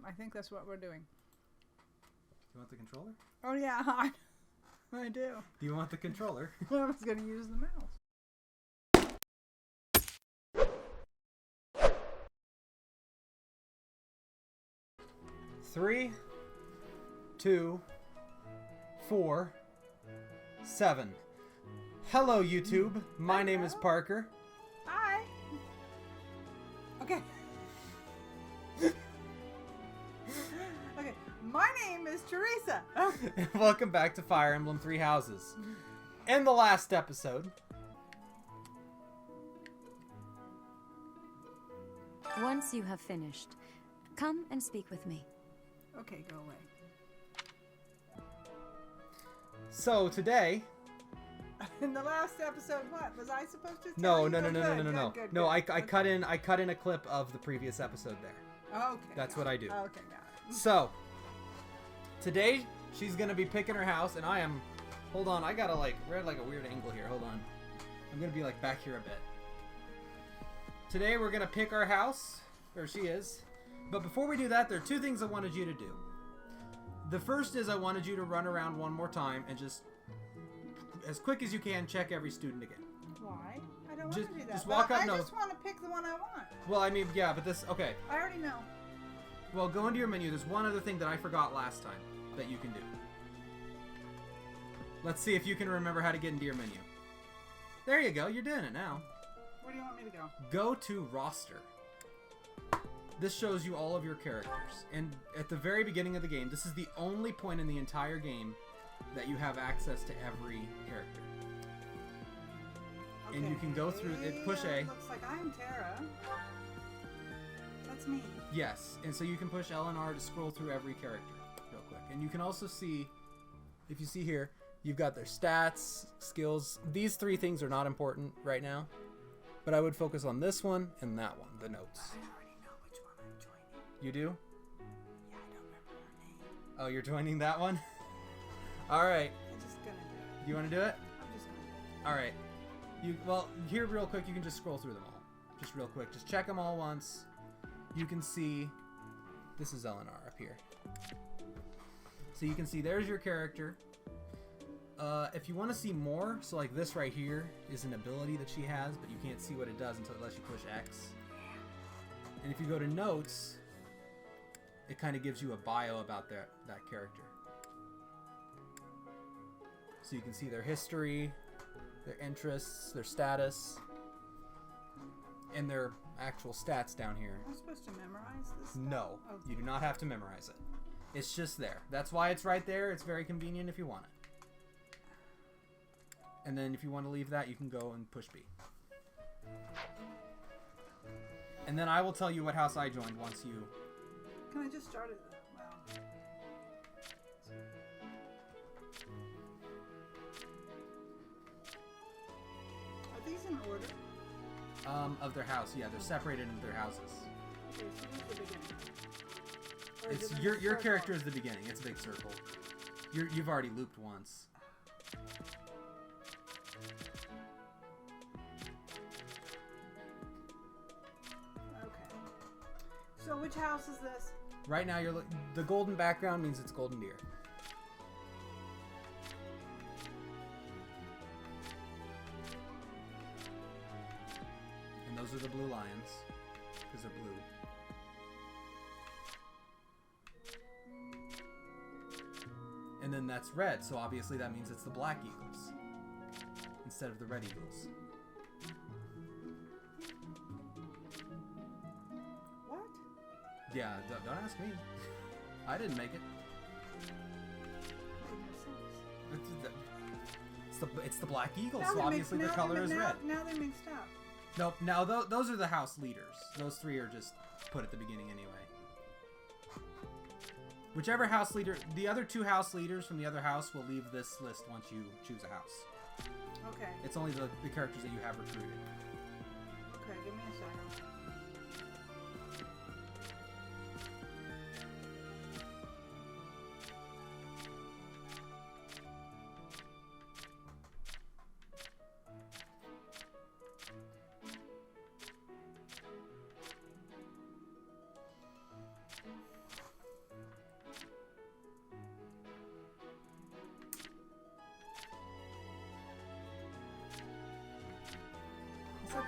I think that's what we're doing. You want the controller? Oh, yeah. I do. Do you want the controller? I was going to use the mouse. 3, 2, 4, 7. Hello, YouTube. My name is Parker. Hi. Okay. Okay. My name is Teresa. And welcome back to Fire Emblem Three Houses. In the last episode, once you have finished, come and speak with me. Okay, go away. so today, In the last episode, what was I supposed to? no. Good, No, I good. cut in a clip of the previous episode there. Okay. That's what I do. Okay, got it. So, today she's gonna be picking her house, and I am. Hold on, I gotta we're at a weird angle here. Hold on, I'm gonna be back here a bit. Today we're gonna pick our house, or she is. But before we do that, there are two things I wanted you to do. The first is I wanted you to run around one more time and just, as quick as you can, check every student again. Why? I don't want Just- to do that. just walk up, I no. just want to pick the one I want. Well, I mean, yeah, but this, okay. I already know. Well, go into your menu. There's one other thing that I forgot last time that you can do. Let's see if you can remember how to get into your menu. There you go. You're doing it now. Where do you want me to go? Go to roster. This shows you all of your characters. And at the very beginning of the game, this is the only point in the entire game that you have access to every character. Okay. And you can go through it. Push A. Looks like I'm Tara. That's me. Yes. And so you can push L and R to scroll through every character real quick. And you can also see, if you see here, you've got their stats, skills. These three things are not important right now. But I would focus on this one and that one, the notes. I already know which one I'm joining. You do? Yeah, I don't remember her name. Oh, you're joining that one? Alright. I'm just gonna do it. You want to do it? I'm just gonna do it. Alright. Well, here real quick, you can just scroll through them all. Just real quick. Just check them all once. You can see... This is Eleanor up here. So you can see there's your character. If you want to see more, so like this right here is an ability that she has, but you can't see what it does unless you push X. And if you go to notes, it kind of gives you a bio about that character. So you can see their history, their interests, their status, and their actual stats down here. Am I supposed to memorize this stuff? No, Okay. you do not have to memorize it. It's just there. That's why it's right there. It's very convenient if you want it. And then if you want to leave that, you can go and push B. And then I will tell you what house I joined once you... Can I just start it? Wow. Are these in order? Of their house. Yeah, they're separated into their houses. Okay, so this is the beginning. Or is It's it in your a circle? character is the beginning. It's a big circle. You've already looped once. Okay. So which house is this? Right now, the golden background means it's golden deer. And those are the blue lions, because they're blue. And then that's red, so obviously that means it's the black eagles instead of the red eagles. What? Yeah, don't ask me. I didn't make it. It's the black eagle, so obviously their color is red. Now they're mixed up. Nope. Now those are the house leaders. Those three are just put at the beginning anyway. Whichever house leader, the other two house leaders from the other house will leave this list once you choose a house. Okay. It's only the characters that you have recruited. Okay, give me a second.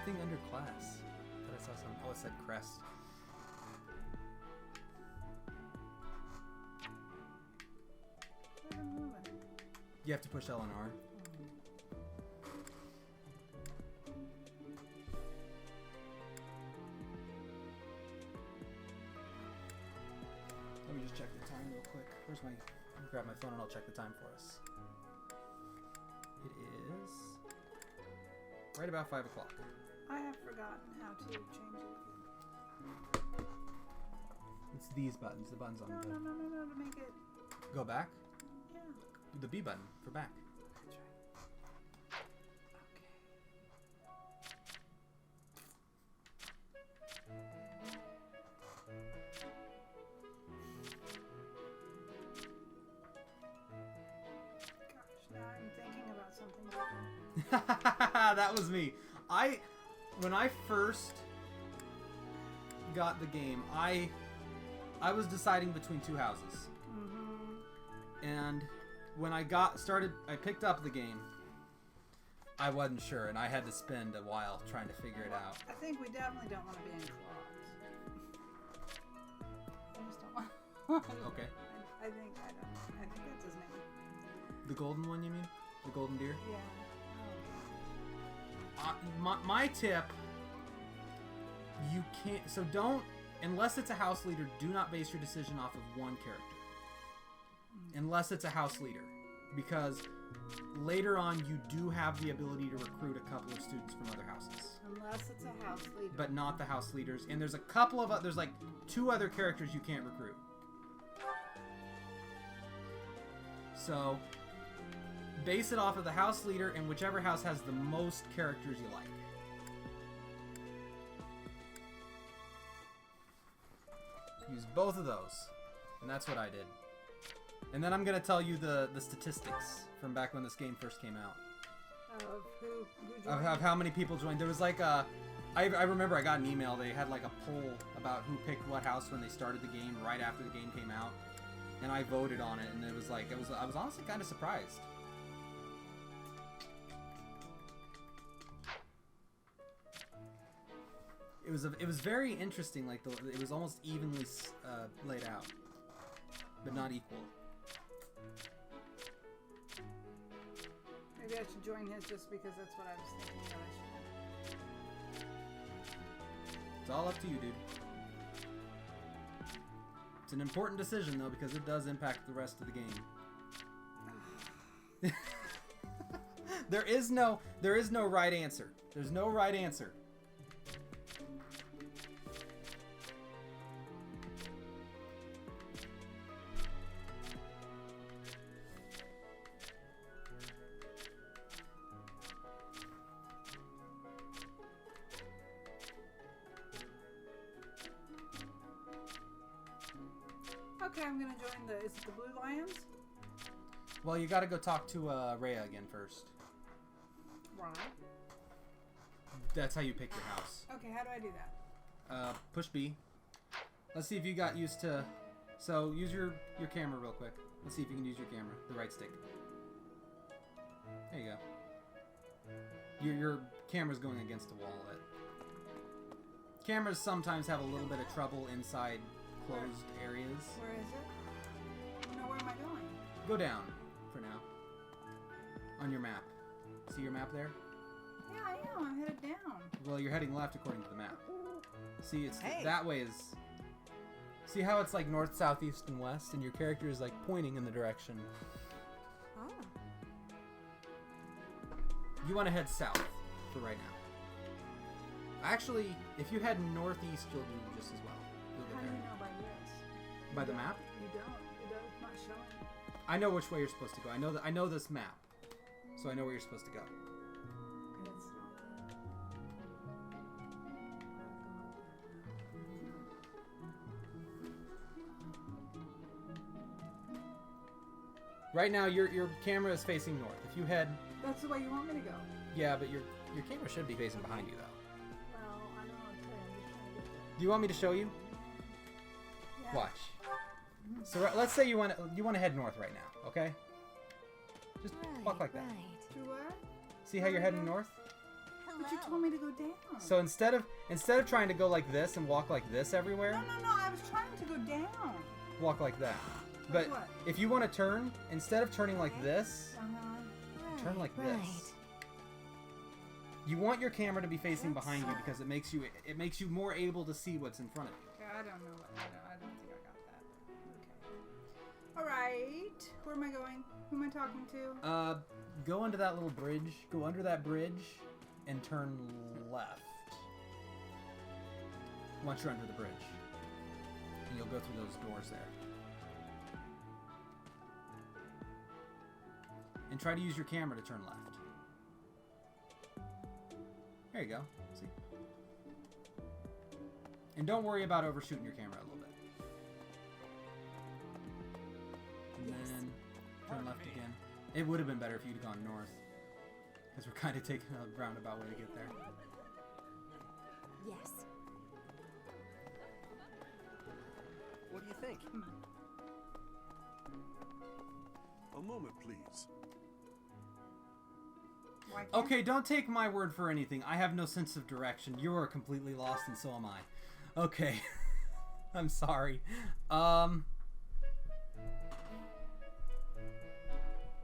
anything under class? I thought I saw something. Oh, it said crest. You have to push L and R. Let me just check the time real quick. Where's my... Let me grab my phone and I'll check the time for us. It is... right about 5 o'clock. I have forgotten how to change it. It's these buttons. The buttons on No, the... no, no, no, no, to make it... Go back? Yeah. The B button for back. That's right. Gosh, now I'm thinking about something different. That was me. When I first got the game, I was deciding between two houses. Mm-hmm. And when I picked up the game, I wasn't sure, and I had to spend a while trying to figure it out. I think we definitely don't want to be in claws. I just don't want. Okay. I think that's his name. The golden one, you mean? The golden deer? Yeah. My tip, you can't, so don't, unless it's a house leader, do not base your decision off of one character. Unless it's a house leader. Because later on, you do have the ability to recruit a couple of students from other houses. Unless it's a house leader. But not the house leaders. And there's a couple of, there's like 2 other characters you can't recruit. So, base it off of the house leader, and whichever house has the most characters you like. Use both of those. And that's what I did. And then I'm going to tell you the statistics from back when this game first came out. Of who joined? Of how many people joined. There was like a... I remember I got an email. They had like a poll about who picked what house when they started the game right after the game came out. And I voted on it, and it was like... I was honestly kind of surprised. It was very interesting. Like it was almost evenly laid out, but not equal. Maybe I should join his just because that's what I was thinking that I should. It's all up to you, dude. It's an important decision though because it does impact the rest of the game. There is no right answer. There's no right answer. Okay, I'm gonna join is it the Blue Lions? Well, you gotta go talk to Rhea again first. Right. That's how you pick your house. Okay, how do I do that? Push B. Let's see if you got used to... So, use your camera real quick. Let's see if you can use your camera. The right stick. There you go. Your camera's going against the wall. Cameras sometimes have a little bit of trouble inside closed areas. Where is it? No, where am I going? Go down for now. On your map. See your map there? Yeah, I am. I'm headed down. Well, you're heading left according to the map. See, it's Hey. that way is... See how it's like north, south, east, and west? And your character is like pointing in the direction. Oh. You want to head south for right now. Actually, if you head northeast, you'll do just as well. You'll How get do you there. know by this? By the map? You don't. It's not showing. I know which way you're supposed to go. I know this map. So I know where you're supposed to go. And it's not. Right now, your camera is facing north. If you head... That's the way you want me to go. Yeah, but your camera should be facing behind you, though. Well, I don't know what to say. I'm just trying to get there. Do you want me to show you? Yeah. Watch. So let's say you want to head north right now, okay? Just walk like that. Right. To where? See how you're heading north? But you told me to go down. So instead of trying to go like this and walk like this everywhere, No, I was trying to go down. walk like that. But what? if you want to turn, instead of turning like this, turn like Right. this. You want your camera to be facing behind you because it makes you more able to see what's in front of you. Okay, I don't know. I don't think I got that. Okay. All right. Where am I going? Who am I talking to? Go into that little bridge. Go under that bridge, and turn left. Once you're under the bridge, and you'll go through those doors there. And try to use your camera to turn left. There you go. See? And don't worry about overshooting your camera a little bit. And then turn left again. It would have been better if you'd gone north. Because we're kind of taking a roundabout way to get there. Yes. What do you think? A moment, please. Why can't Okay, don't take my word for anything. I have no sense of direction. You are completely lost, and so am I. Okay. I'm sorry.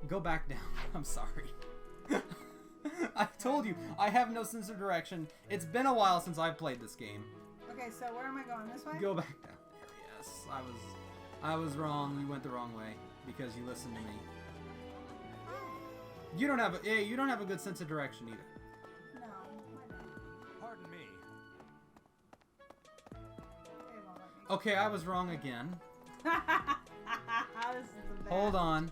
Go back down. I'm sorry. I told you, I have no sense of direction. It's been a while since I've played this game. Okay, so where am I going? This way? Go back down. There, yes. I was wrong. You went the wrong way because you listened to me. You don't have a good sense of direction either. No, I don't. Pardon me. It won't let me. Okay, I was wrong again. This is the best. Hold on.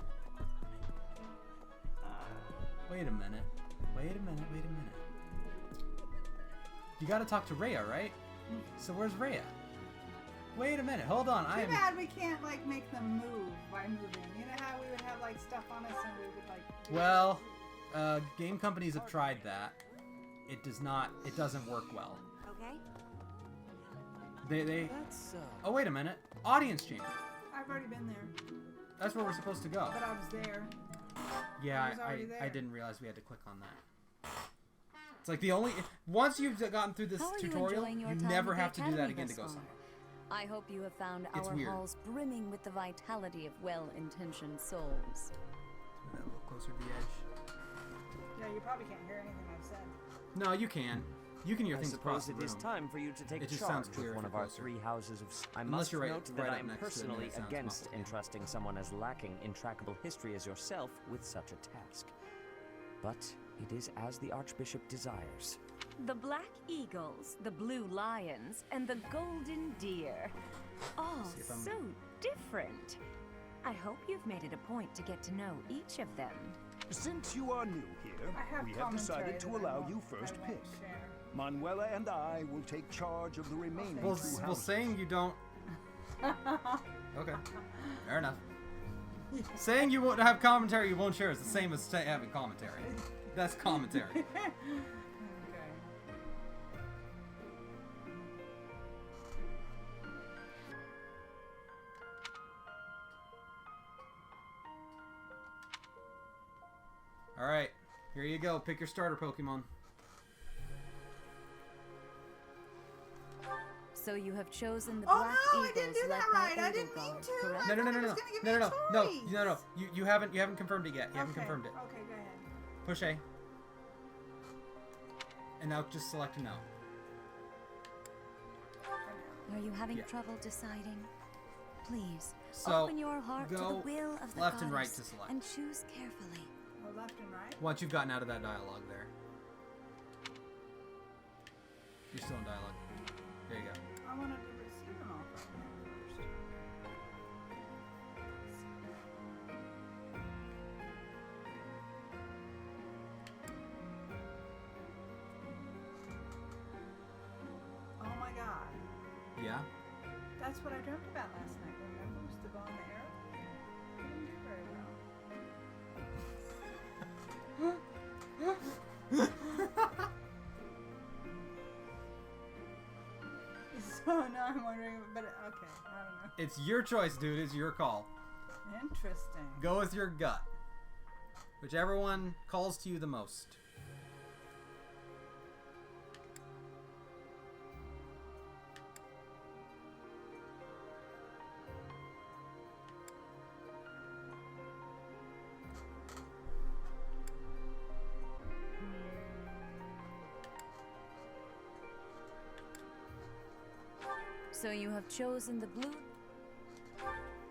Wait a minute. Wait a minute. You gotta talk to Rhea, right? So where's Rhea? Wait a minute. Hold on. Too bad we can't like make them move by moving. You know how we would have like stuff on us and we would like. do Well, game companies have tried that. It doesn't work well. Okay. They. That's Oh, wait a minute. Audience chamber. I've already been there, That's where we're supposed to go. but I was there. Yeah, I was already I there. didn't realize we had to click on that. It's like the only once you've gotten through this How are you tutorial, enjoying your you time never at the have to do that academy again to thus go far? somewhere. I hope you have found It's our weird. halls brimming with the vitality of well-intentioned souls. A little closer to the edge. Yeah, you probably can't hear anything I've said. No, you can. You can hear I things across suppose the it is room. time for you to take It just charge sounds clearer of one if of you're our closer. 3 houses of... I Unless must you're right- note right that up I'm next to it, then personally it sounds against muffled, yeah. entrusting someone as lacking in trackable history as yourself with such a task. But it is as the Archbishop desires. The black eagles, the blue lions, and the golden deer. All See if I'm- so different. I hope you've made it a point to get to know each of them. Since you are new here, I have we have commentary decided to that I allow won't- you first I won't pick. share. Manuela and I will take charge of the remaining Well, 2 well, houses. saying you don't. Okay, fair enough. Saying you won't have commentary, you won't share is the same as having commentary. That's commentary. Okay. All right, here you go. Pick your starter Pokemon. So you have chosen the Oh black no, I eagles didn't do led that by right. I Eagle didn't mean Guard, to. correct? I No. thought it was gonna give me No. a choice. You haven't confirmed it yet. You haven't Okay, confirmed it. Okay, go ahead. Push A. And now just select no. Are you having Yeah. trouble deciding? Please, So, open your heart to the go will of the left and right goddess to select. and choose carefully. Oh, left and right. Once you've gotten out of that dialogue there. You're still in dialogue. There you go. I wanted to receive them all from him first. Oh my god. Yeah? That's what I dreamt about last night. Remember? Was the bow and the arrow? Didn't do very well. So now I'm wondering, but okay, I don't know. It's your choice, dude. It's your call. Interesting. Go with your gut. Whichever one calls to you the most. So you have chosen the blue.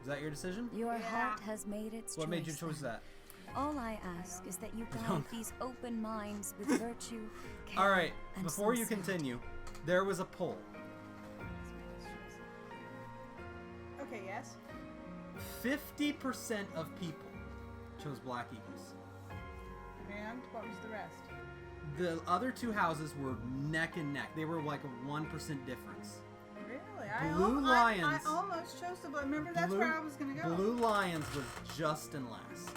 Is that your decision? Your heart has made its choice. What made you choose that? All I ask is that you guide these open minds with virtue, care, All right, and before you sincerity. continue, there was a poll. Okay, yes. 50% of people chose Black Eagles. And what was the rest? The other two houses were neck and neck. They were like a 1% difference. Really? Blue Lions. I almost chose the blue. Remember, that's where I was going to go. Blue Lions was just in last.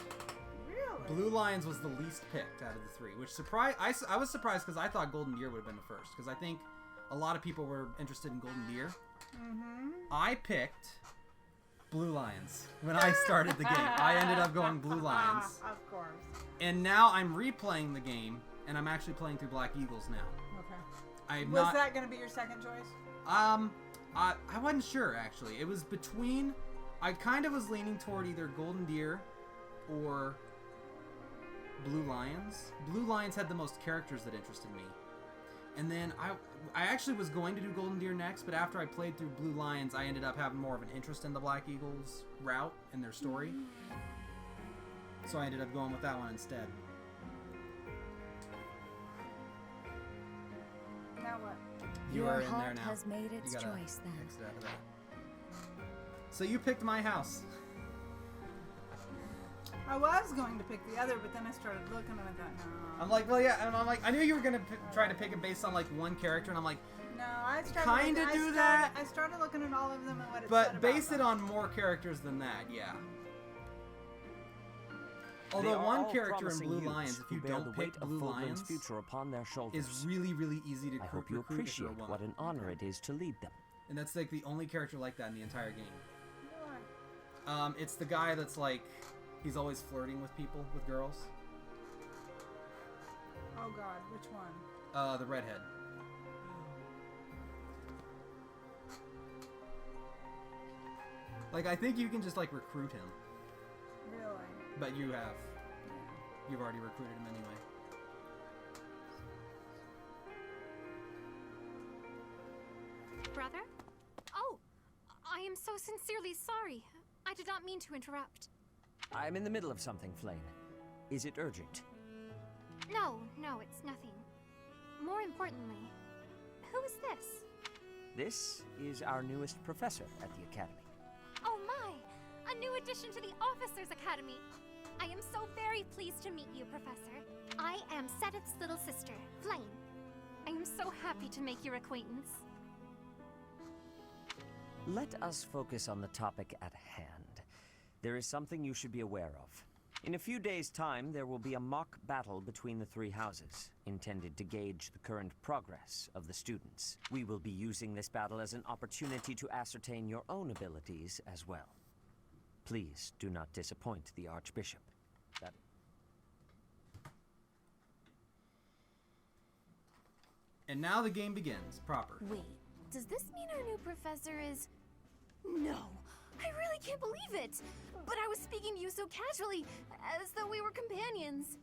Really? Blue Lions was the least picked out of the three, which surprised. I was surprised because I thought Golden Deer would have been the first, because I think a lot of people were interested in Golden Deer. Mm-hmm. I picked Blue Lions when I started the game. I ended up going Blue Lions. Of course. And now I'm replaying the game, and I'm actually playing through Black Eagles now. Okay. Was that going to be your second choice? I wasn't sure, actually. It was between... I kind of was leaning toward either Golden Deer or Blue Lions. Blue Lions had the most characters that interested me. And then I actually was going to do Golden Deer next, but after I played through Blue Lions, I ended up having more of an interest in the Black Eagles route and their story. So I ended up going with that one instead. Now what? You are Your in there heart now. has made its You gotta choice then. exit out of that. So you picked my house. I was going to pick the other, but then I started looking and I thought, no. I'm like, well, yeah, and I'm like, I knew you were gonna try to pick it based on like one character, and I'm like, No, I started. Kinda do that. I started looking at all of them and what it said but about base it them. on more characters than that, yeah. They Although are one all character in promising Blue youths Lions, if who you bear don't the pick weight of Blue Fulgrim's Lions, future upon their shoulders. is really, really easy to I hope you recruit if you're a appreciate woman. what an honor it is to lead them. And that's like the only character like that in the entire game. Why? It's the guy that's like, he's always flirting with people, with girls. Oh God, which one? The redhead. Like, I think you can just like recruit him, Really? but you have. You've already recruited him anyway. Brother? Oh, I am so sincerely sorry. I did not mean to interrupt. I'm in the middle of something, Flame. Is it urgent? No, it's nothing. More importantly, who is this? This is our newest professor at the Academy. Oh my! A new addition to the Officers Academy! I am so very pleased to meet you, Professor. I am Setith's little sister, Flame. I am so happy to make your acquaintance. Let us focus on the topic at hand. There is something you should be aware of. In a few days' time, there will be a mock battle between the three houses, intended to gauge the current progress of the students. We will be using this battle as an opportunity to ascertain your own abilities as well. Please do not disappoint the Archbishop. And now the game begins, proper. Wait, does this mean our new professor is... No, I really can't believe it! But I was speaking to you so casually, as though we were companions.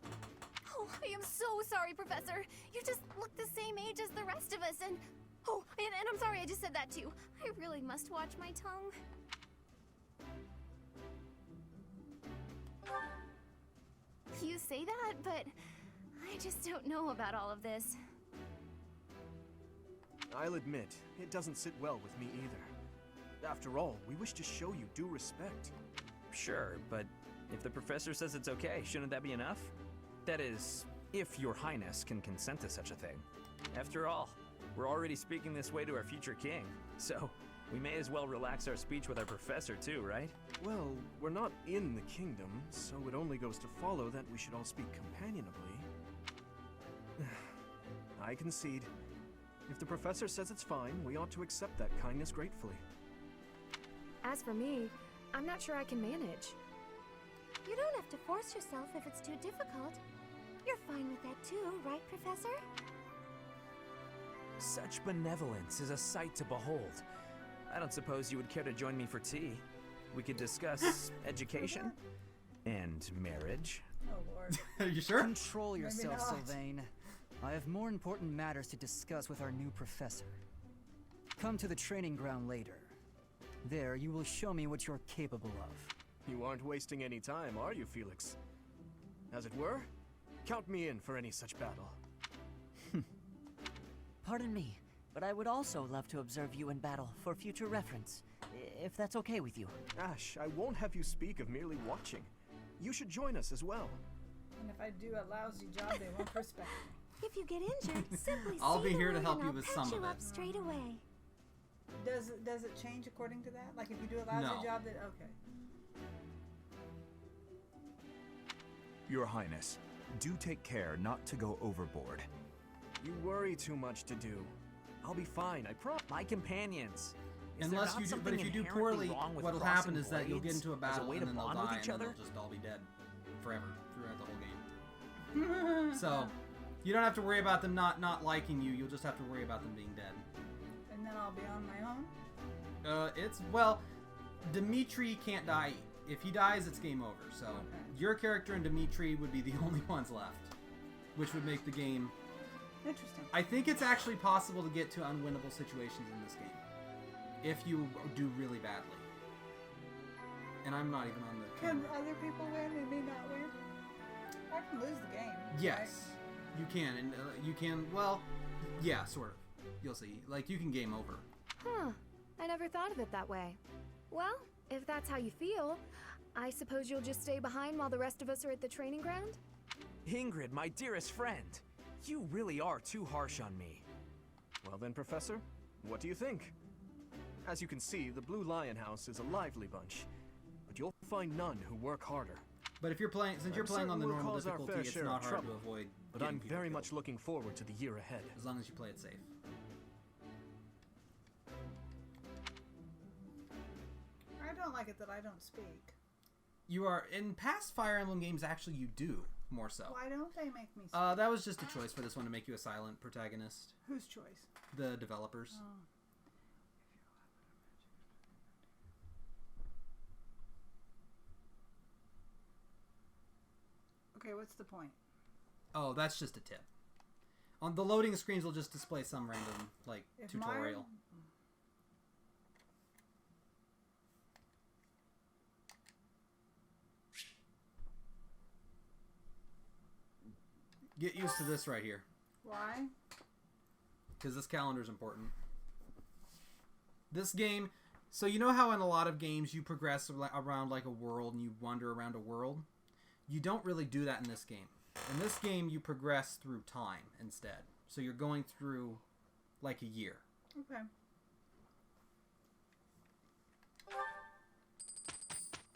Oh, I am so sorry, Professor. You just look the same age as the rest of us, and... Oh, and I'm sorry I just said that too. I really must watch my tongue. You say that, but I just don't know about all of this. I'll admit, it doesn't sit well with me either. After all, we wish to show you due respect. Sure, but if the professor says it's okay, shouldn't that be enough? That is, if your highness can consent to such a thing. After all, we're already speaking this way to our future king, so we may as well relax our speech with our professor too, right? Well, we're not in the kingdom, so it only goes to follow that we should all speak companionably. I concede. If the professor says it's fine, we ought to accept that kindness gratefully. As for me, I'm not sure I can manage. You don't have to force yourself if it's too difficult. You're fine with that too, right, Professor? Such benevolence is a sight to behold. I don't suppose you would care to join me for tea. We could discuss education and marriage. Oh Lord. Are you sure? Control yourself, not. Sylvain. I have more important matters to discuss with our new professor. Come to the training ground later. There, you will show me what you're capable of. You aren't wasting any time, are you, Felix? As it were, count me in for any such battle. Pardon me, but I would also love to observe you in battle for future reference, if that's okay with you. Ash, I won't have you speak of merely watching. You should join us as well. And if I do a lousy job, they won't respect me. If you get injured, simply I'll say be the here to word help and you I'll with patch some of you it. up straight away. Does it change according to that? Like if you do a lousy No. job, that okay. Your Highness, do take care not to go overboard. You worry too much to do. I'll be fine, I promise. My companions. Is there Unless not you do, but something if you do inherently poorly, wrong with what'll crossing happen is that you'll get blades into a as battle way and to then they'll bond die with and each then other? they'll just all be dead forever throughout the whole game. So you don't have to worry about them not liking you. You'll just have to worry about them being dead. And then I'll be on my own. Well, Dimitri can't die. If he dies, it's game over. So your character and Dimitri would be the only ones left, which would make the game Interesting. I think it's actually possible to get to unwinnable situations in this game if you do really badly. And I'm not even on the... Can other people win and me not win? I can lose the game. Yes, you can. And you can, well, yeah, sort of. You'll see. Like, you can game over. Huh. I never thought of it that way. Well, if that's how you feel, I suppose you'll just stay behind while the rest of us are at the training ground? Ingrid, my dearest friend. You really are too harsh on me. Well then, Professor, what do you think? As you can see, the Blue Lion House is a lively bunch, but you'll find none who work harder. But if you're playing, since you're playing on the normal difficulty, it's not hard to avoid. But I'm very much looking forward to the year ahead. As long as you play it safe. I don't like it that I don't speak. You are in past Fire Emblem games. Actually, you do more so. Why don't they make me speak? That was just a choice for this one to make you a silent protagonist. Whose choice? The developers. Oh. Okay, what's the point? Oh, that's just a tip. On the loading screens, will just display some random like tutorial. Get used to this right here. Why? Because this calendar's important. This game, so you know how in a lot of games you progress around like a world and you wander around a world? You don't really do that in this game. In this game, you progress through time instead. So you're going through like a year. Okay.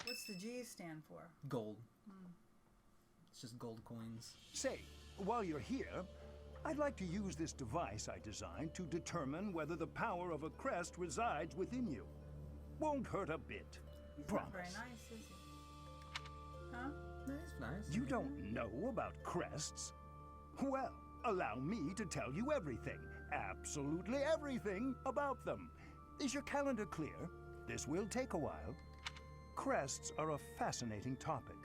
What's the G stand for? Gold. It's just gold coins. Say, while you're here, I'd like to use this device I designed to determine whether the power of a crest resides within you. Won't hurt a bit. He's Promise. not very nice, is he? Huh? That's nice. You don't know about crests? Well, allow me to tell you everything, absolutely everything about them. Is your calendar clear? This will take a while. Crests are a fascinating topic,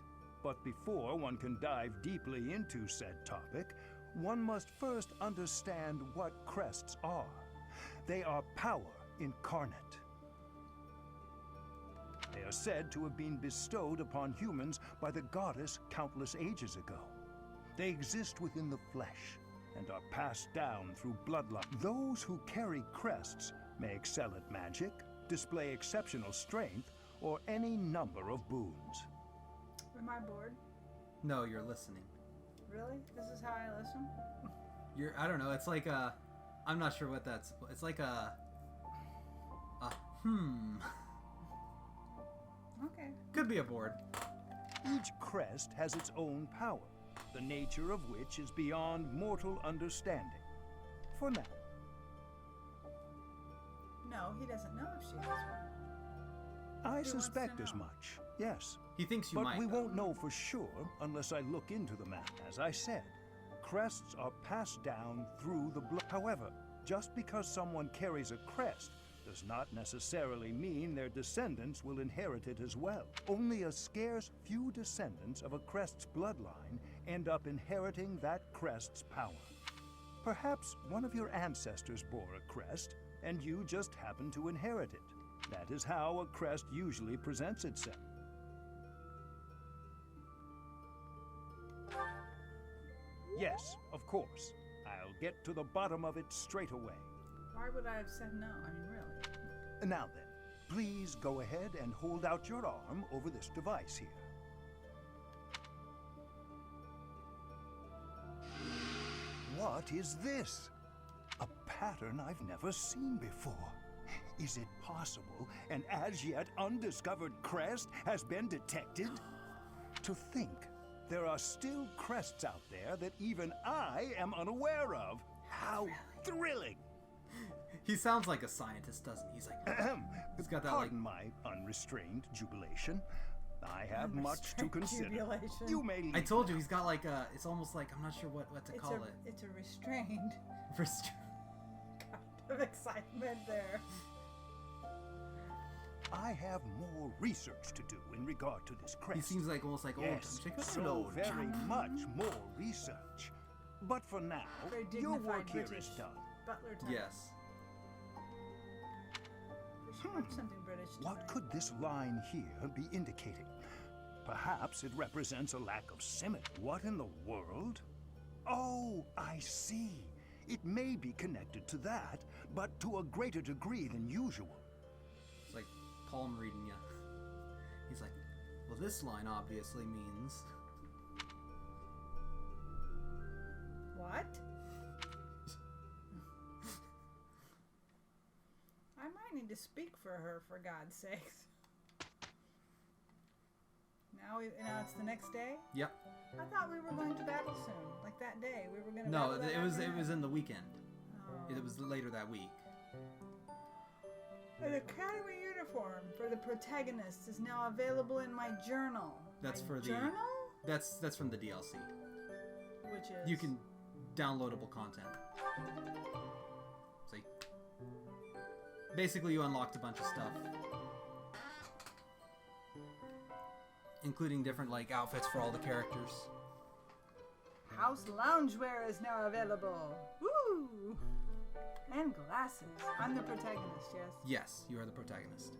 but before one can dive deeply into said topic, one must first understand what crests are. They are power incarnate. They are said to have been bestowed upon humans by the goddess countless ages ago. They exist within the flesh and are passed down through bloodline. Those who carry crests may excel at magic, display exceptional strength, or any number of boons. Am I bored? No, you're listening. Really? This is how I listen? I don't know, it's like a... I'm not sure what that's... It's like a... Okay. Could be a board. Each crest has its own power, the nature of which is beyond mortal understanding. For now. No, he doesn't know if she has one. I suspect as much, yes. He thinks you but might. But we won't know for sure unless I look into the matter. As I said, crests are passed down through the blood. However, just because someone carries a crest does not necessarily mean their descendants will inherit it as well. Only a scarce few descendants of a crest's bloodline end up inheriting that crest's power. Perhaps one of your ancestors bore a crest, and you just happen to inherit it. That is how a crest usually presents itself. Yes, of course. I'll get to the bottom of it straight away. Why would I have said no? I mean, really. Now then, please go ahead and hold out your arm over this device here. What is this? A pattern I've never seen before. Is it possible an as yet undiscovered crest has been detected? To think there are still crests out there that even I am unaware of. How thrilling! He sounds like a scientist, doesn't he? He's like, he's got that Pardon my unrestrained jubilation. I have much to consider. Jubilation. You may leave. I told you, he's got like a, it's almost like, I'm not sure what to call it. It's a restrained kind of excitement there. I have more research to do in regard to this crest. He seems like almost like, yes, so very much more research. But for now, your work here is done. Butler type. Yes. Something British. What could this line here be indicating? Perhaps it represents a lack of symmetry. What in the world? Oh, I see. It may be connected to that, but to a greater degree than usual. It's like palm reading you. He's like, well, this line obviously means... What? I might need to speak for her, for God's sakes. Now it's the next day? Yep. I thought we were going to battle soon. Like that day. We were going to No, battle it was in the weekend. Oh. It was later that week. An academy uniform for the protagonist is now available in my journal. That's my for the journal? That's from the DLC. Which is You can downloadable content. See? Basically you unlocked a bunch of stuff. Including different like outfits for all the characters. House loungewear is now available. Woo! And glasses. I'm the protagonist, yes? Yes, you are the protagonist.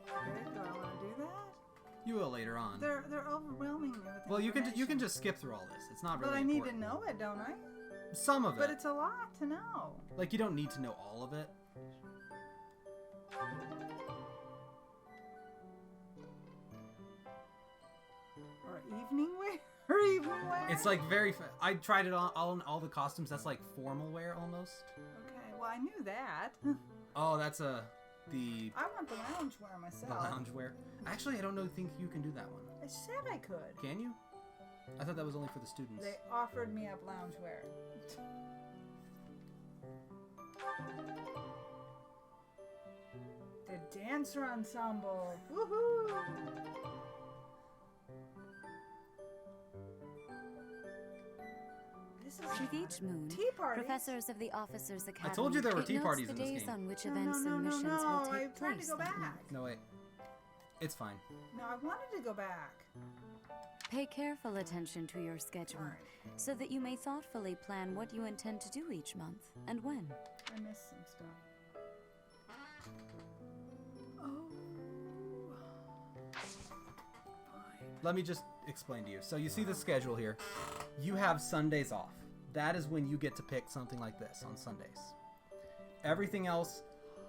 Okay, do I want to do that? You will later on. They're overwhelming me with Well, you can information. just skip through all this. It's not really But I need important. to know it, don't I? Some of it. But it's a lot to know. Like, you don't need to know all of it. Or evening wear? Or evening wear? It's like very... I tried it on all the costumes. That's like formal wear almost. Okay, well, I knew that. Oh, that's the I want the loungewear myself. loungewear. Actually, I don't think you can do that one. I said I could. Can you? I thought that was only for the students. They offered me up loungewear. The dancer ensemble. Woohoo! This is With each moon, tea party. professors of the Officers Academy told you there were tea notes parties the in this days game. on which No, events no, and no, missions no, will I take tried to place go that back. month. No, wait. It's fine. No, I wanted to go back. Pay careful attention to your schedule, so that you may thoughtfully plan what you intend to do each month and when. I missed some stuff. Oh. Let me just explain to you. So you see the schedule here. You have Sundays off. That is when you get to pick something like this on Sundays. Everything else,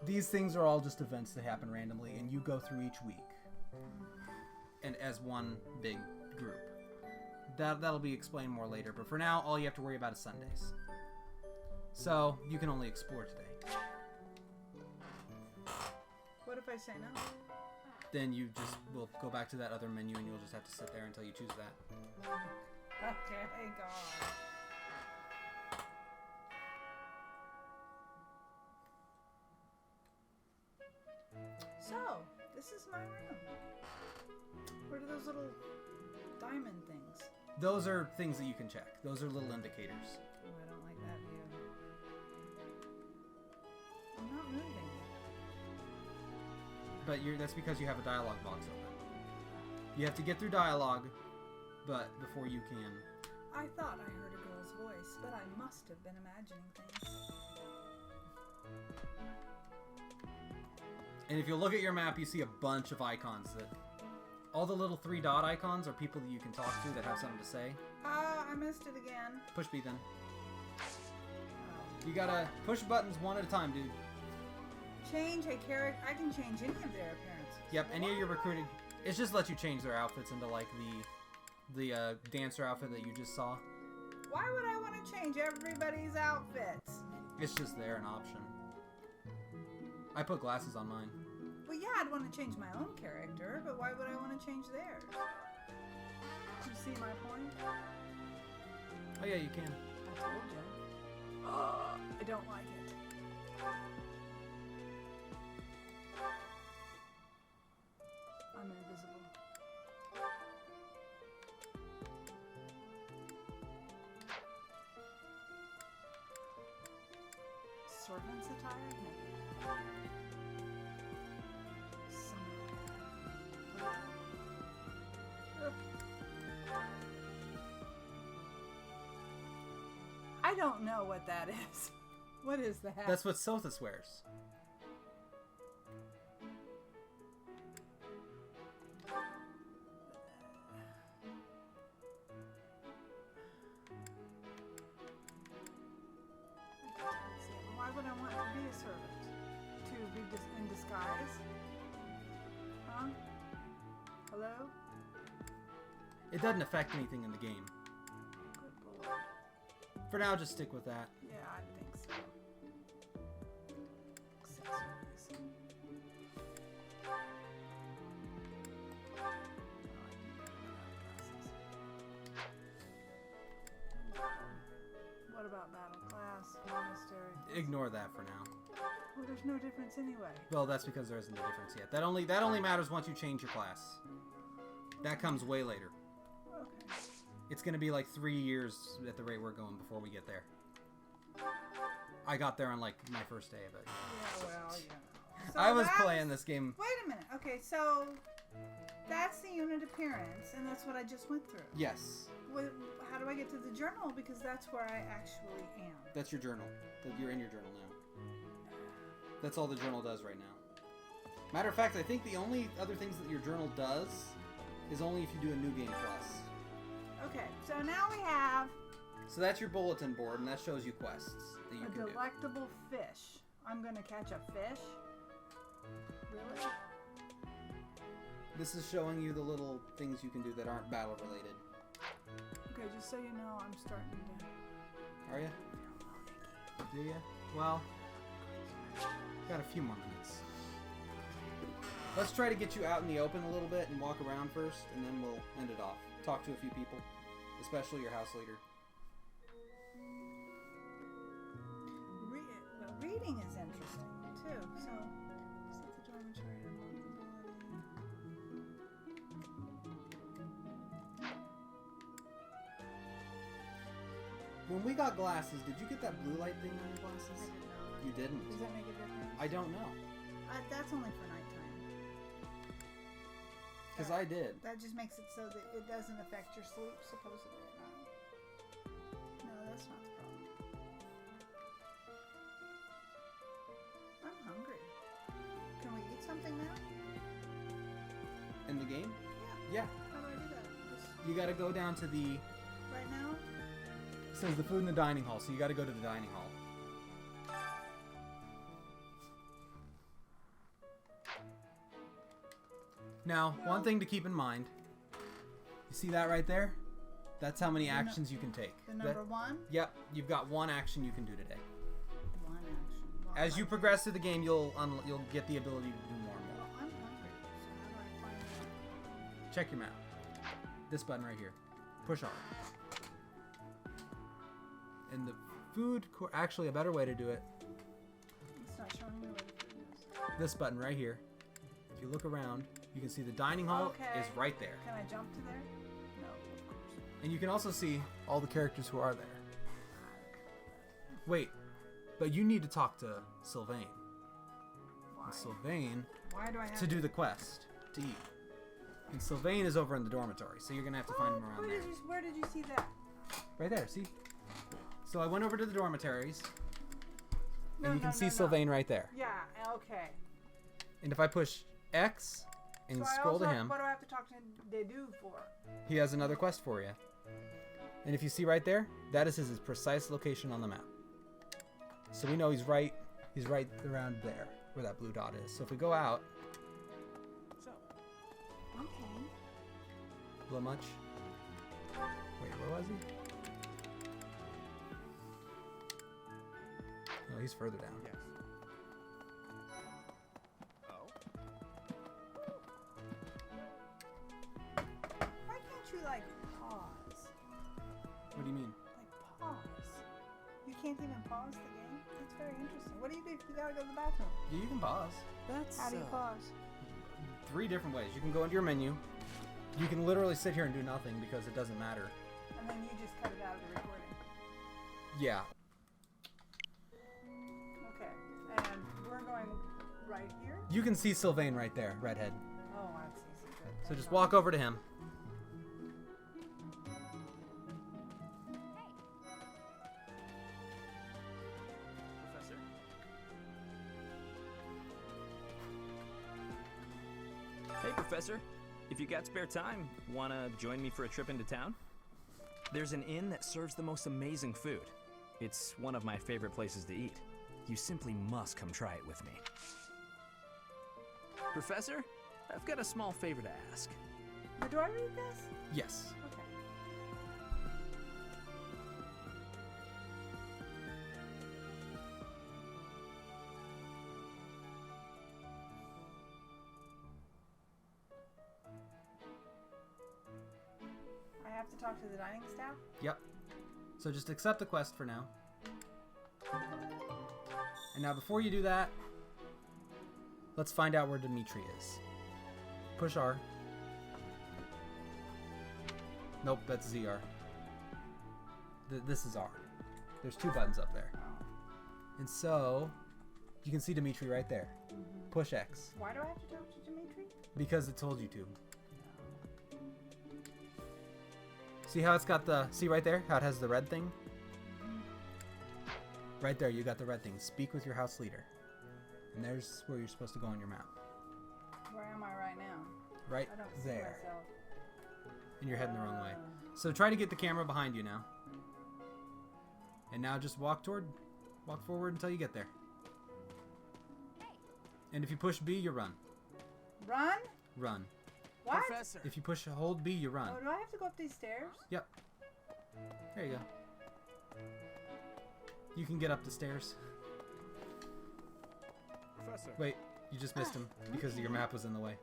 these things are all just events that happen randomly, and you go through each week. And as one big group. That'll be explained more later, but for now, all you have to worry about is Sundays. So, you can only explore today. What if I say no? Then you just will go back to that other menu and you'll just have to sit there until you choose that. Okay, God. So, this is my room. What are those little diamond things? Those are things that you can check. Those are little indicators. Oh, I don't like that view. I'm not moving. but that's because you have a dialogue box open. You have to get through dialogue, but before you can. I thought I heard a girl's voice, but I must have been imagining things. And if you look at your map, you see a bunch of icons that... All the little 3 dot icons are people that you can talk to that have something to say. I missed it again. Push B then. You gotta push buttons one at a time, dude. Change a character. I can change any of their appearances. Yep, any of your recruited... It just lets you change their outfits into, like, the dancer outfit that you just saw. Why would I want to change everybody's outfits? It's just there, an option. I put glasses on mine. Well, yeah, I'd want to change my own character, but why would I want to change theirs? You see my point? Oh yeah, you can. I told you. I don't like it. I'm invisible. Servant's attire? No. I don't know what that is. What is the hat? That's what Sothis wears. Why would I want to be a servant? To be in disguise? Huh? Hello? It doesn't affect anything in the game. Good lord. For now, just stick with that. Yeah, I think so. Accessories. What about battle class, monastery? Ignore that for now. Well, there's no difference anyway. Well, that's because there isn't a difference yet. That only matters once you change your class. That comes way later. Okay. It's gonna be like 3 years at the rate we're going before we get there. I got there on like my first day of it. Yeah, well, you know. So I was playing this game. Wait a minute. Okay, so that's the unit appearance, and that's what I just went through. Yes. How do I get to the journal? Because that's where I actually am. That's your journal. You're in your journal now. That's all the journal does right now. Matter of fact, I think the only other things that your journal does is only if you do a new game plus. Okay, so now we have... So that's your bulletin board, and that shows you quests that you can do. A delectable fish. I'm gonna catch a fish? Really? This is showing you the little things you can do that aren't battle related. Okay, just so you know, I'm starting to... Are you? Do you? Well, got a few more minutes. Let's try to get you out in the open a little bit and walk around first, and then we'll end it off. Talk to a few people, especially your house leader. Reading is interesting, too. So, set the dormitory to mobility. When we got glasses, did you get that blue light thing on your glasses? You didn't. Does that make a difference? I don't know. That's only for nighttime. Because I did. That just makes it so that it doesn't affect your sleep, supposedly, at night. No, that's not the problem. I'm hungry. Can we eat something now? In the game? Yeah. Yeah. How do I do that? Just You gotta go down to the... right now? It says the food in the dining hall, so you gotta go to the dining hall. Now, one thing to keep in mind. You see that right there? That's how many actions you can take. The number one? Yep, you've got one action you can do today. One action. Well, As you progress through the game, you'll get the ability to do more and more. Well, I'm hungry, so how do I find out? Check your map. This button right here. Push R. And the food actually a better way to do it. It's not showing me where the food is. This button right here. If you look around, you can see the dining hall is right there. Can I jump to there? No, of course. And you can also see all the characters who are there. Wait, but you need to talk to Sylvain. Why? and Sylvain Why do I have to do the quest to eat. And Sylvain is over in the dormitory, so you're gonna have to find him around there. Where did you see that? Right there, see? So I went over to the dormitories, No, and you can no, see no. Sylvain right there. Yeah, okay. And if I push X and So scroll to him, what do I have to talk to Dedu for? he has another quest for you. And if you see right there, that is his precise location on the map. So we know he's right around there, where that blue dot is. So if we go out, Okay. a little much. Wait, where was he? Oh, he's further down. Yes. Oh. Why can't you like pause? What do you mean? Like pause. You can't even pause the game? That's very interesting. What do you do if you gotta go to the bathroom? Yeah, you can pause. That's How do you pause? 3 different ways. You can go into your menu. You can literally sit here and do nothing because it doesn't matter. And then you just cut it out of the recording. Yeah. Okay. And we're going right here? You can see Sylvain right there, redhead. Oh, I see. Good. So just walk over to him. Professor? Hey, Professor. If you got spare time, wanna join me for a trip into town? There's an inn that serves the most amazing food. It's one of my favorite places to eat. You simply must come try it with me. Professor, I've got a small favor to ask. Do I read this? Yes. Okay. I have to talk to the dining staff? Yep. So just accept the quest for now. And now before you do that, let's find out where Dimitri is. Push R. Nope, that's ZR. This is R. There's 2 buttons up there. And so, you can see Dimitri right there. Push X. Why do I have to talk to Dimitri? Because it told you to. See how it's got the... See right there? How it has the red thing? Right there, you got the red thing. Speak with your house leader. And there's where you're supposed to go on your map. Where am I right now? Right I don't see there. myself. And you're heading the wrong way. So try to get the camera behind you now. And now just walk forward until you get there. And if you push B, you run. Run? Run. What? Professor. If you push hold B, you run. Oh, do I have to go up these stairs? Yep. There you go. You can get up the stairs. Professor. Wait, you just missed him because your map was in the way.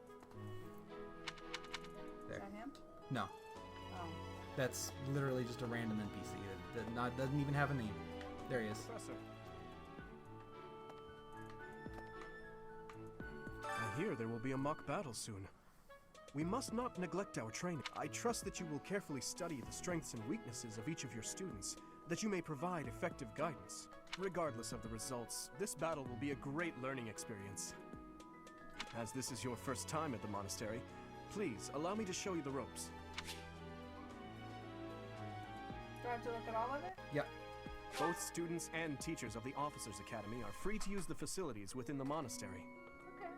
There. Is that him? No. Oh. That's literally just a random NPC that doesn't even have a name. There he is. Professor. I hear there will be a mock battle soon. We must not neglect our training. I trust that you will carefully study the strengths and weaknesses of each of your students, that you may provide effective guidance. Regardless of the results, this battle will be a great learning experience. As this is your first time at the monastery, please allow me to show you the ropes. Do I have to look at all of it? Yep. Both students and teachers of the Officers Academy are free to use the facilities within the monastery. Okay.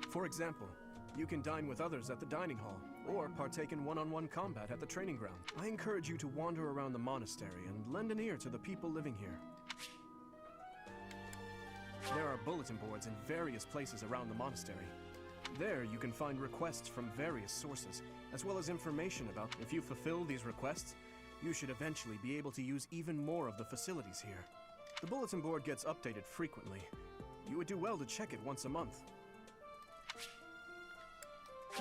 For example, you can dine with others at the dining hall, or partake in one-on-one combat at the training ground. I encourage you to wander around the monastery and lend an ear to the people living here. There are bulletin boards in various places around the monastery. There you can find requests from various sources, as well as information about if you fulfill these requests, you should eventually be able to use even more of the facilities here. The bulletin board gets updated frequently. You would do well to check it once a month.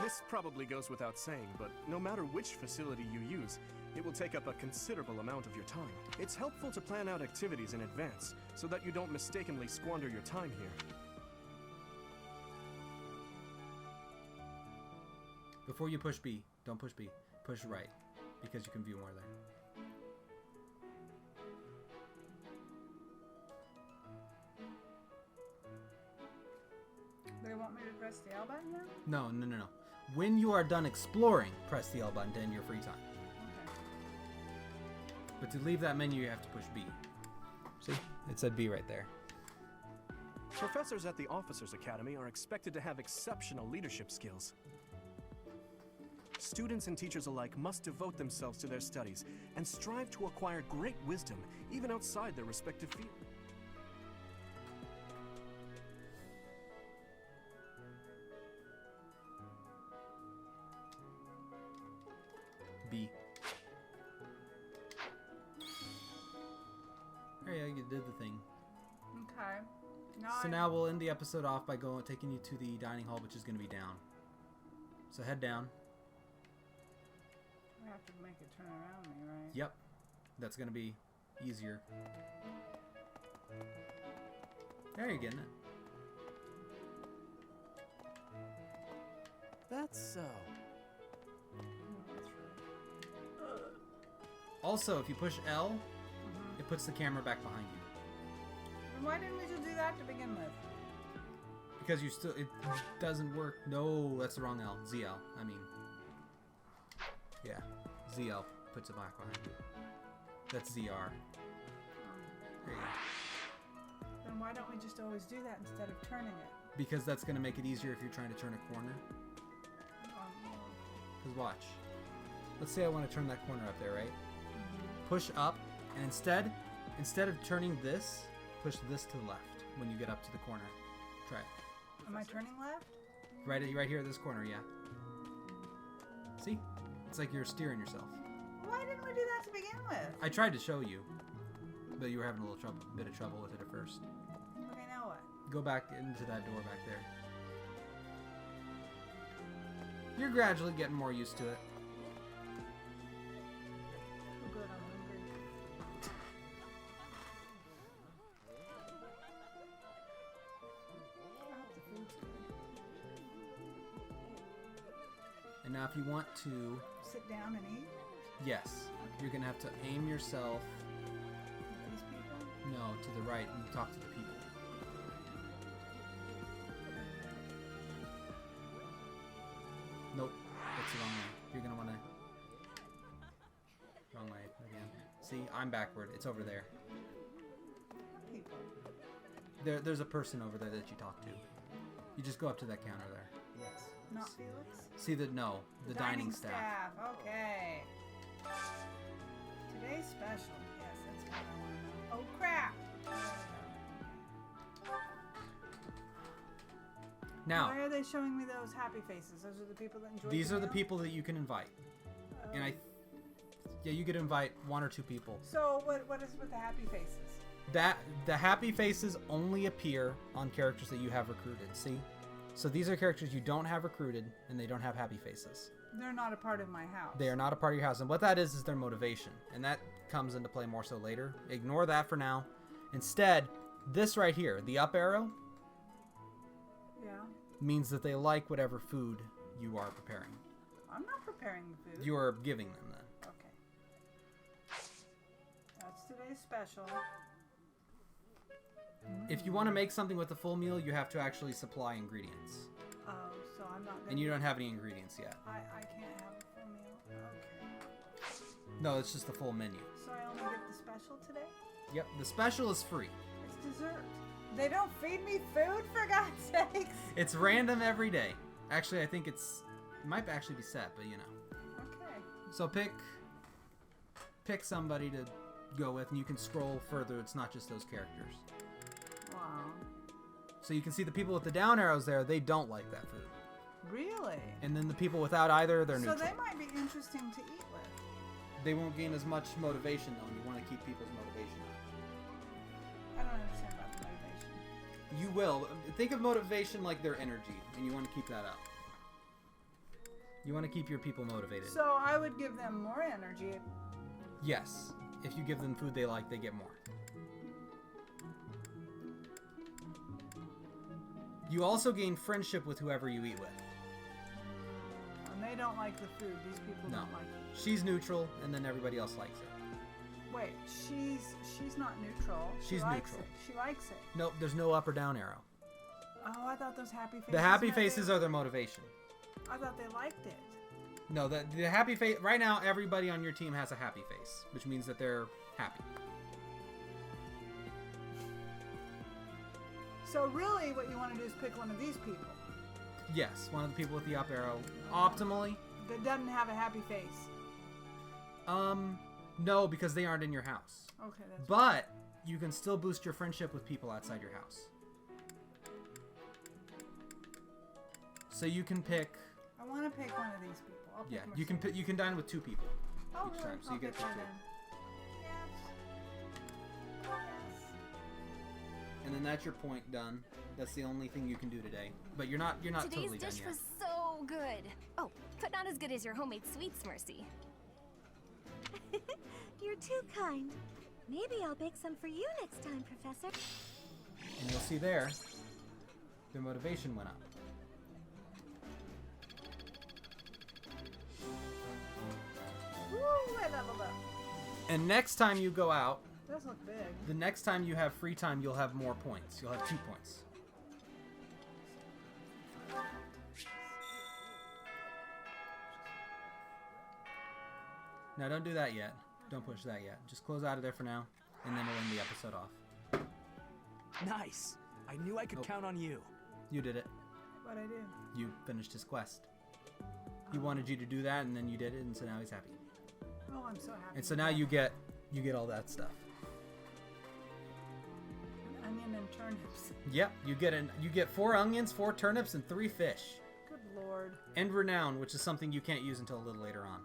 This probably goes without saying, but no matter which facility you use, it will take up a considerable amount of your time. It's helpful to plan out activities in advance, so that you don't mistakenly squander your time here. Before you push B, don't push B. Push right, because you can view more there. want me to press the L button now? No, no, no, no. When you are done exploring, press the L button to end your free time. Okay. But to leave that menu, you have to push B. See? It said B right there. Professors at the Officers Academy are expected to have exceptional leadership skills. Students and teachers alike must devote themselves to their studies and strive to acquire great wisdom even outside their respective field. B. Oh yeah, you did the thing. Okay. So now we'll end the episode off by taking you to the dining hall, which is going to be down. So head down. I have to make it turn around me, right? Yep. That's going to be easier. There, you're getting it. That's so. Also, if you push L, it puts the camera back behind you. Then why didn't we just do that to begin with? Because you still, it doesn't work. No, that's the wrong L. ZL, I mean. Yeah, ZL puts it back behind you. That's ZR. There you go. Then why don't we just always do that instead of turning it? Because that's going to make it easier if you're trying to turn a corner. Because watch. Let's say I want to turn that corner up there, right? Push up, and instead of turning this, push this to the left when you get up to the corner. Try it. Am I turning left? Right here at this corner, yeah. See? It's like you're steering yourself. Why didn't we do that to begin with? I tried to show you, but you were having a little bit of trouble with it at first. Okay, now what? Go back into that door back there. You're gradually getting more used to it. Oh good, I'm hungry. I hope the food's good. And now if you want to... Sit down and eat? Yes. You're going to have to aim yourself... These people? No, to the right and talk to the people. Nope. That's the wrong way. You're going to want to... Wrong way again. See, I'm backward. It's over there. People. There's a person over there that you talk to. You just go up to that counter there. Yes. Not Felix? See the dining staff. Okay. Today's special. Yes, that's what I want to know. Oh crap! Now, why are they showing me those happy faces? Those are the people that enjoy. These the are the meal? people that you can invite, and yeah, you could invite 1 or 2 people. So what is with the happy faces? The happy faces only appear on characters that you have recruited. See, so these are characters you don't have recruited, and they don't have happy faces. They're not a part of my house. They are not a part of your house, and what that is their motivation, and that comes into play more so later. Ignore that for now. Instead, this right here, the up arrow, means that they like whatever food you are preparing. I'm not preparing the food. You are giving them then. Okay. That's today's special. If you want to make something with a full meal, you have to actually supply ingredients. Oh, so I'm not. And you don't have any ingredients yet. I can't have a full meal. Okay. No, it's just the full menu. So I only get the special today? Yep, the special is free. It's dessert. They don't feed me food, for God's sakes. It's random every day. Actually, I think it might actually be set, but you know. Okay. So pick somebody to go with, and you can scroll further. It's not just those characters. Wow. So you can see the people with the down arrows there, they don't like that food. Really? And then the people without either, they're neutral. So they might be interesting to eat with. They won't gain as much motivation, though, and you want to keep people's motivation up. I don't understand about the motivation. You will. Think of motivation like their energy, and you want to keep that up. You want to keep your people motivated. So I would give them more energy. Yes. If you give them food they like, they get more. You also gain friendship with whoever you eat with. And they don't like the food. These people don't like it. She's neutral, and then everybody else likes it. Wait, she's not neutral. She's likes neutral. It. She likes it. Nope, there's no up or down arrow. Oh, I thought those happy faces. The happy meant faces they- are their motivation. I thought they liked it. No, the happy face. Right now, everybody on your team has a happy face, which means that they're happy. So really, what you want to do is pick one of these people Yes, one of the people with the up arrow. Optimally, that doesn't have a happy face. no, because they aren't in your house. Okay, that's. But you can still boost your friendship with people outside your house. So you can pick. I want to pick one of these people. I'll pick Yeah, Mercedes. you can dine with 2 people Oh, each really? time, so I'll you get pick to her pick 2. then. Yes. Yes. And then that's your point done. That's the only thing you can do today. But you're not Today's totally done dish yet. was so good. Oh, but not as good as your homemade sweets, Mercy. You're too kind. Maybe I'll bake some for you next time, Professor. And you'll see there, their motivation went up. Woo! I leveled up. And next time you go out, It does look big. the next time you have free time, you'll have more points. You'll have 2 points. Now, don't do that yet. Don't push that yet. Just close out of there for now, and then we'll end the episode off. Nice. I knew I could count on you. You did it. What'd I do? You finished his quest. He wanted you to do that, and then you did it, and so now he's happy. Oh, I'm so happy. And so now you get all that stuff. An onion and turnips. Yep, you get 4 onions, 4 turnips, and 3 fish. Good lord. And renown, which is something you can't use until a little later on.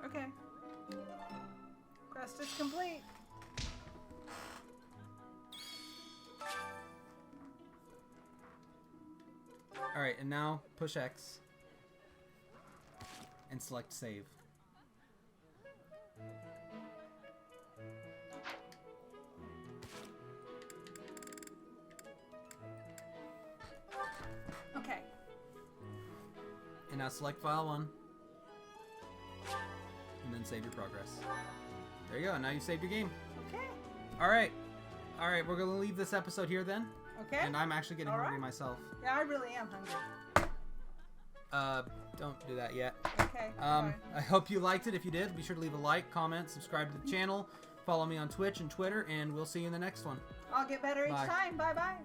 Okay. Quest is complete. Alright, and now push X. And select save. Okay. And now select file 1. And then save your progress. There you go, now you saved your game. Okay. Alright. Alright, we're gonna leave this episode here then. Okay. And I'm actually getting hungry myself. Yeah, I really am hungry. Don't do that yet. Okay. Bye. I hope you liked it. If you did, be sure to leave a like, comment, subscribe to the channel, follow me on Twitch and Twitter, and we'll see you in the next one. I'll get better Bye. each time. Bye bye.